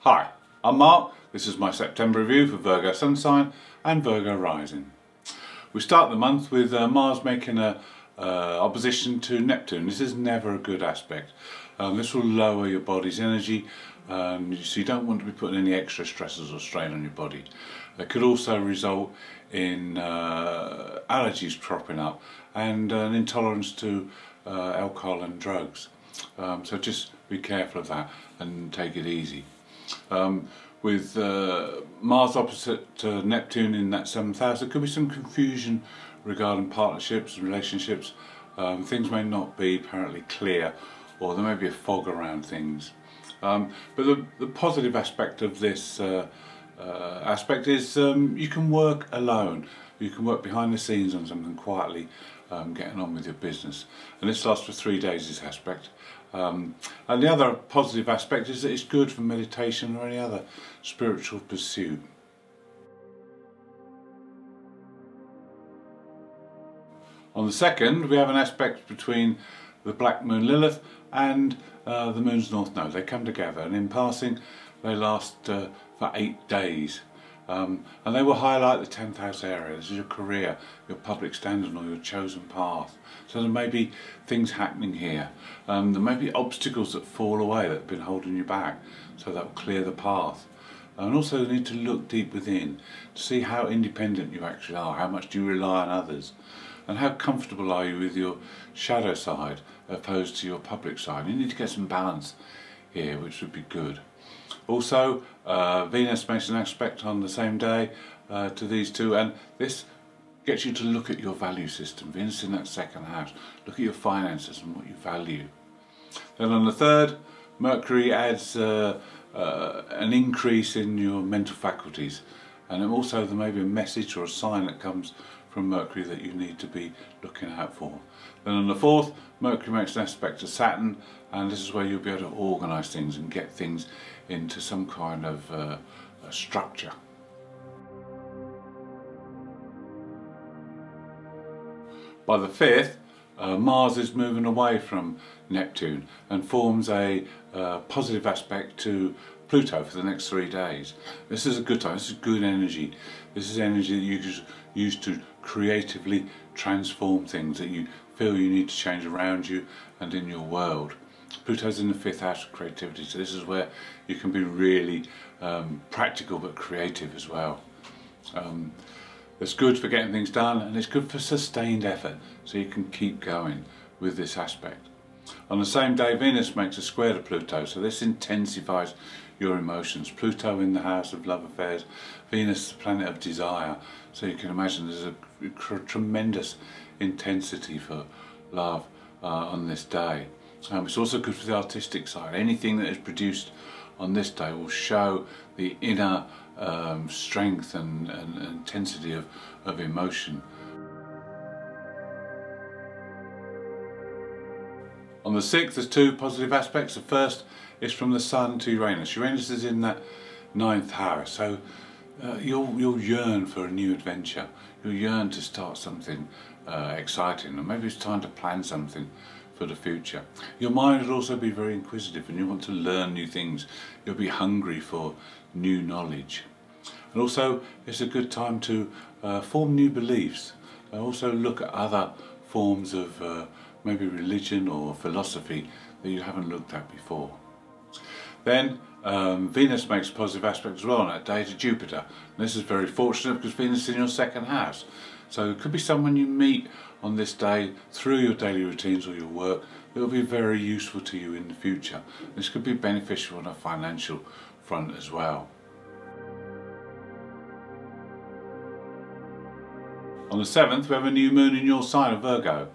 Hi, I'm Mark. This is my September review for Virgo Sun sign and Virgo rising. We start the month with Mars making a opposition to Neptune. This is never a good aspect. This will lower your body's energy, so you don't want to be putting any extra stresses or strain on your body. It could also result in allergies cropping up and an intolerance to alcohol and drugs. So just be careful of that and take it easy. With Mars opposite Neptune in that 7th house, there could be some confusion regarding partnerships and relationships. Things may not be apparently clear, or there may be a fog around things. But the positive aspect of this aspect is you can work alone. You can work behind the scenes on something quietly, getting on with your business. And this lasts for 3 days, this aspect. And the other positive aspect is that it's good for meditation or any other spiritual pursuit. On the 2nd, we have an aspect between the Black Moon Lilith and the Moon's North Node. They come together, and in passing they last for 8 days. And they will highlight the 10th house area. This is your career, your public standing, or your chosen path. So there may be things happening here. There may be obstacles that fall away that have been holding you back, so that will clear the path. And also you need to look deep within to see how independent you actually are, how much do you rely on others, and how comfortable are you with your shadow side opposed to your public side. You need to get some balance here, which would be good. Also, Venus makes an aspect on the same day to these two, and this gets you to look at your value system. Venus in that 2nd house. Look at your finances and what you value. Then on the 3rd, Mercury adds an increase in your mental faculties, and also there may be a message or a sign that comes from Mercury that you need to be looking out for. Then on the 4th, Mercury makes an aspect to Saturn, and this is where you'll be able to organise things and get things into some kind of a structure. By the 5th, Mars is moving away from Neptune and forms a positive aspect to Pluto for the next 3 days. This is a good time, this is good energy. This is energy that you can use to creatively transform things that you feel you need to change around you and in your world. Pluto's in the 5th house of creativity, so this is where you can be really practical but creative as well. It's good for getting things done, and it's good for sustained effort, so you can keep going with this aspect. On the same day, Venus makes a square to Pluto, so this intensifies your emotions. Pluto in the house of love affairs, Venus the planet of desire, so you can imagine there's a tremendous intensity for love on this day. It's also good for the artistic side. Anything that is produced on this day will show the inner strength and intensity of emotion. On the 6th, there's 2 positive aspects. The first is from the Sun to Uranus. Uranus is in that 9th house, so you'll yearn for a new adventure. You'll yearn to start something exciting, or maybe it's time to plan something for the future. Your mind will also be very inquisitive, and you want to learn new things. You'll be hungry for new knowledge. And also it's a good time to form new beliefs, and also look at other forms of maybe religion or philosophy that you haven't looked at before. Then Venus makes a positive aspect as well on that day to Jupiter. And this is very fortunate because Venus is in your 2nd house. So it could be someone you meet on this day through your daily routines or your work that will be very useful to you in the future. This could be beneficial on a financial front as well. On the 7th, we have a new moon in your sign of Virgo.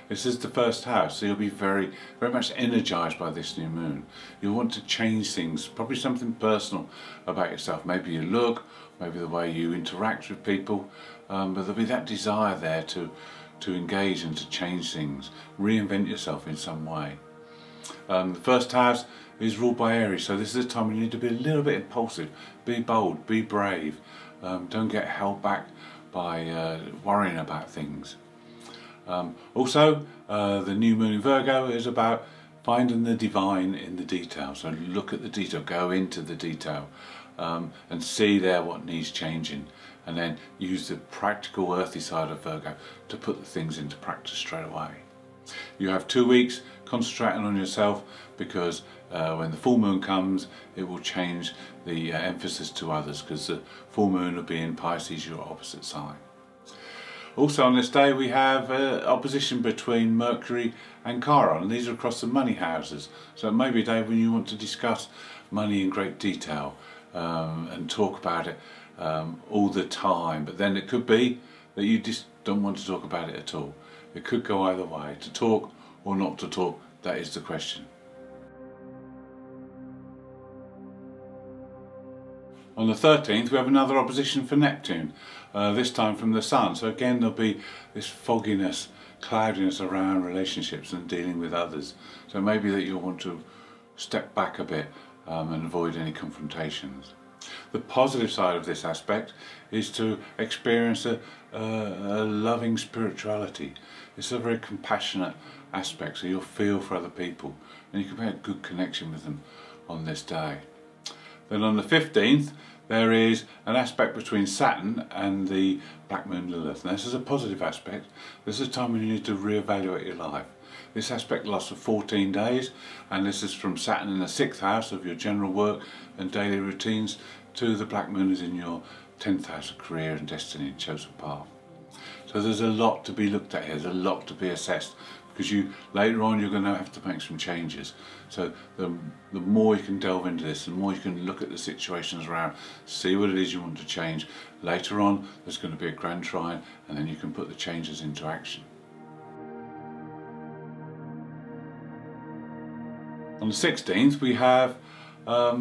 This is the 1st house, so you'll be very much energised by this new moon. You'll want to change things, probably something personal about yourself. Maybe your look, maybe the way you interact with people, but there'll be that desire there to engage and to change things, reinvent yourself in some way. The 1st house is ruled by Aries, so this is a time when you need to be a little bit impulsive, be bold, be brave, don't get held back by worrying about things. Also, the new moon in Virgo is about finding the divine in the detail. So look at the detail, go into the detail, and see there what needs changing, and then use the practical earthy side of Virgo to put the things into practice straight away. You have 2 weeks concentrating on yourself, because when the full moon comes it will change the emphasis to others, because the full moon will be in Pisces, your opposite sign. Also on this day we have opposition between Mercury and Chiron, and these are across the money houses. So it may be a day when you want to discuss money in great detail and talk about it all the time, but then it could be that you just don't want to talk about it at all. It could go either way, to talk or not to talk, that is the question. On the 13th we have another opposition for Neptune, this time from the Sun. So again there'll be this fogginess, cloudiness around relationships and dealing with others. So maybe that you'll want to step back a bit and avoid any confrontations. The positive side of this aspect is to experience a loving spirituality. It's a very compassionate aspect, so you'll feel for other people and you can make a good connection with them on this day. Then on the 15th there is an aspect between Saturn and the Black Moon Lilith. Now this is a positive aspect. This is a time when you need to re-evaluate your life. This aspect lasts for 14 days, and this is from Saturn in the 6th house of your general work and daily routines to the Black Moon is in your 10th house of career and destiny and chosen path. So there's a lot to be looked at here, there's a lot to be assessed, because later on you're going to have to make some changes. So the more you can delve into this, the more you can look at the situations around, see what it is you want to change. Later on there's going to be a grand trine, and then you can put the changes into action. On the 16th we have a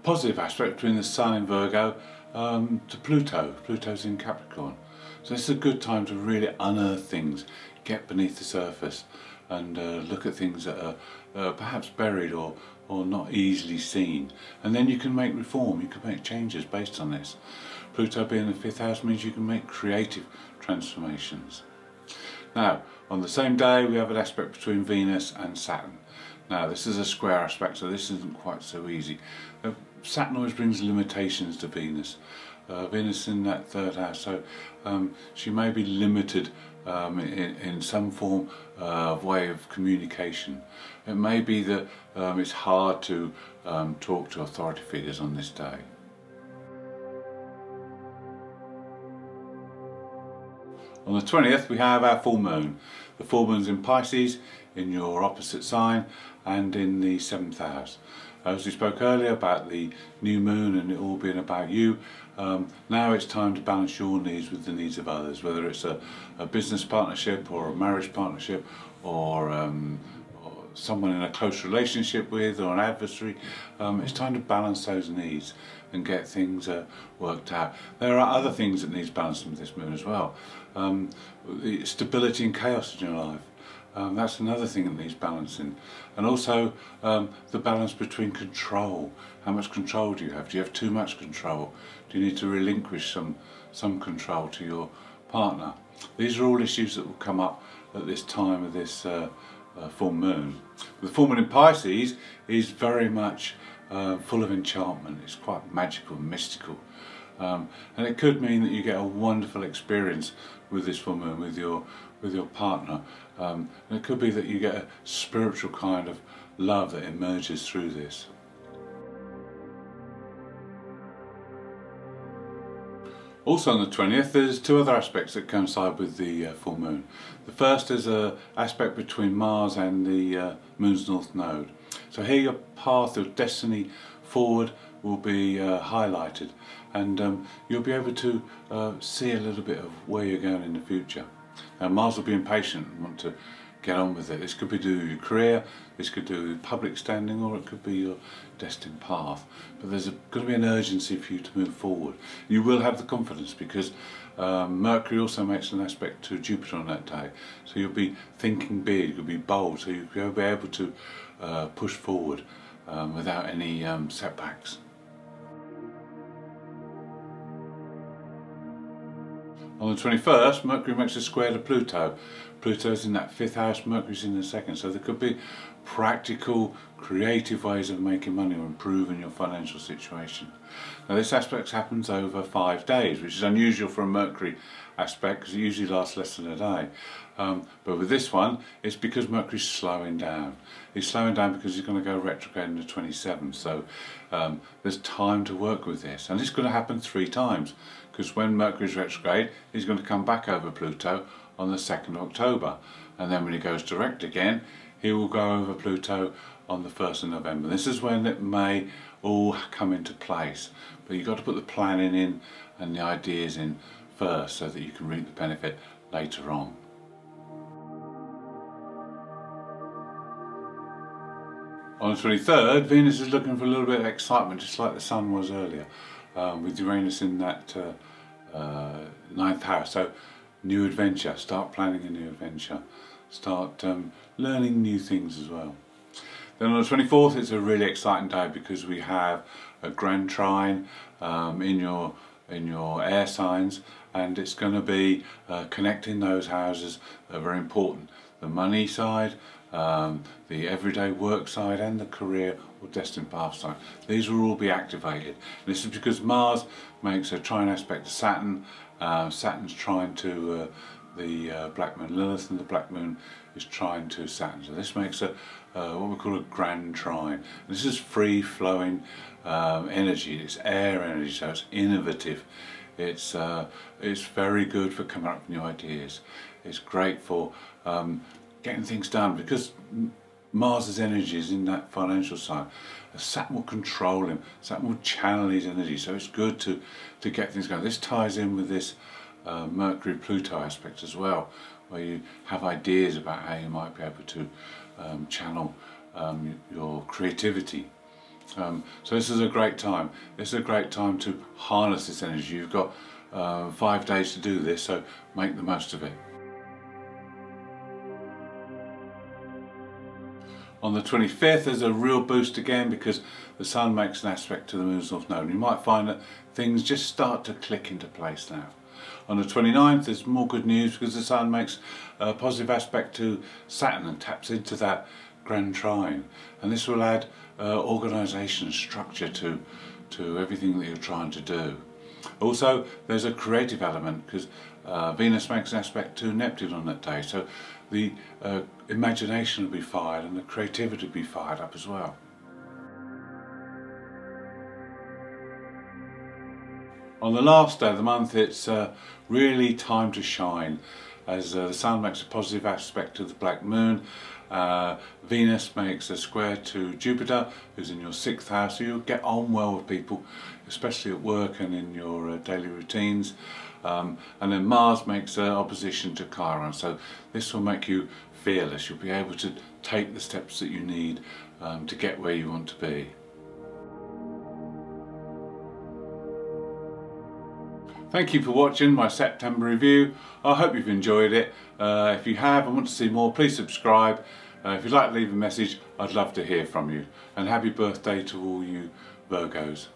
positive aspect between the Sun in Virgo to Pluto. Pluto's in Capricorn. So this is a good time to really unearth things, get beneath the surface and look at things that are perhaps buried or not easily seen. And then you can make reform, you can make changes based on this. Pluto being in the 5th house means you can make creative transformations. Now, on the same day we have an aspect between Venus and Saturn. Now this is a square aspect, so this isn't quite so easy. Saturn always brings limitations to Venus. Venus in that 3rd house, so she may be limited in some form of way of communication. It may be that it's hard to talk to authority figures on this day. On the 20th we have our full moon. The full moon's in Pisces, in your opposite sign, and in the 7th house. As we spoke earlier about the new moon and it all being about you, now it's time to balance your needs with the needs of others, whether it's a business partnership or a marriage partnership or someone in a close relationship with, or an adversary. It's time to balance those needs and get things worked out. There are other things that needs balancing with this moon as well. The stability and chaos in your life. That's another thing that needs balancing. And also the balance between control. How much control do you have? Do you have too much control? Do you need to relinquish some control to your partner? These are all issues that will come up at this time of this full moon. The full moon in Pisces is very much full of enchantment. It's quite magical and mystical. And it could mean that you get a wonderful experience with this full moon with your partner. And it could be that you get a spiritual kind of love that emerges through this. Also on the 20th there's two other aspects that coincide with the full moon. The first is an aspect between Mars and the moon's north node. So here your path of destiny forward will be highlighted, and you'll be able to see a little bit of where you're going in the future. Now Mars will be impatient and want to get on with it. This could be to do with your career, this could do with public standing, or it could be your destined path. But there's going to be an urgency for you to move forward. You will have the confidence because Mercury also makes an aspect to Jupiter on that day. So you'll be thinking big, you'll be bold, so you'll be able to push forward without any setbacks. On the 21st, Mercury makes a square to Pluto. Pluto's in that 5th house, Mercury's in the 2nd, so there could be practical, creative ways of making money or improving your financial situation. Now this aspect happens over 5 days, which is unusual for a Mercury aspect because it usually lasts less than a day. But with this one, it's because Mercury's slowing down. He's slowing down because he's going to go retrograde in the 27th, so there's time to work with this. And it's going to happen 3 times, because when Mercury's retrograde, he's going to come back over Pluto on the 2nd of October. And then when he goes direct again, he will go over Pluto on the 1st of November. This is when it may all come into place. But you've got to put the planning in and the ideas in first so that you can reap the benefit later on. On the 23rd, Venus is looking for a little bit of excitement, just like the Sun was earlier, with Uranus in that 9th house. So, new adventure, start planning a new adventure, start learning new things as well. Then on the 24th, it's a really exciting day because we have a grand trine in your air signs, and it's going to be connecting those houses that are very important. The money side, the everyday work side, and the career or destined path side. These will all be activated. And this is because Mars makes a trine aspect to Saturn. Saturn's trine to the Black Moon Lilith, and the Black Moon is trine to Saturn. So this makes a what we call a grand trine. And this is free-flowing energy. It's air energy, so it's innovative. It's very good for coming up with new ideas. It's great for getting things done, because Mars's energy is in that financial side. Saturn will control him. Saturn will channel his energy, so it's good to get things going. This ties in with this Mercury-Pluto aspect as well, where you have ideas about how you might be able to channel your creativity. So this is a great time. This is a great time to harness this energy. You've got 5 days to do this, so make the most of it. On the 25th, there's a real boost again because the Sun makes an aspect to the Moon's North Node. You might find that things just start to click into place now. On the 29th, there's more good news because the Sun makes a positive aspect to Saturn and taps into that grand trine. And this will add organisation and structure to everything that you're trying to do. Also, there's a creative element because Venus makes an aspect to Neptune on that day, so the imagination will be fired and the creativity will be fired up as well. On the last day of the month, it's really time to shine, as the Sun makes a positive aspect to the Black Moon. Venus makes a square to Jupiter, who's in your 6th house, so you'll get on well with people, especially at work and in your daily routines. And then Mars makes an opposition to Chiron, so this will make you fearless. You'll be able to take the steps that you need to get where you want to be. Thank you for watching my September review. I hope you've enjoyed it. If you have and want to see more, please subscribe. If you'd like to leave a message, I'd love to hear from you. And happy birthday to all you Virgos.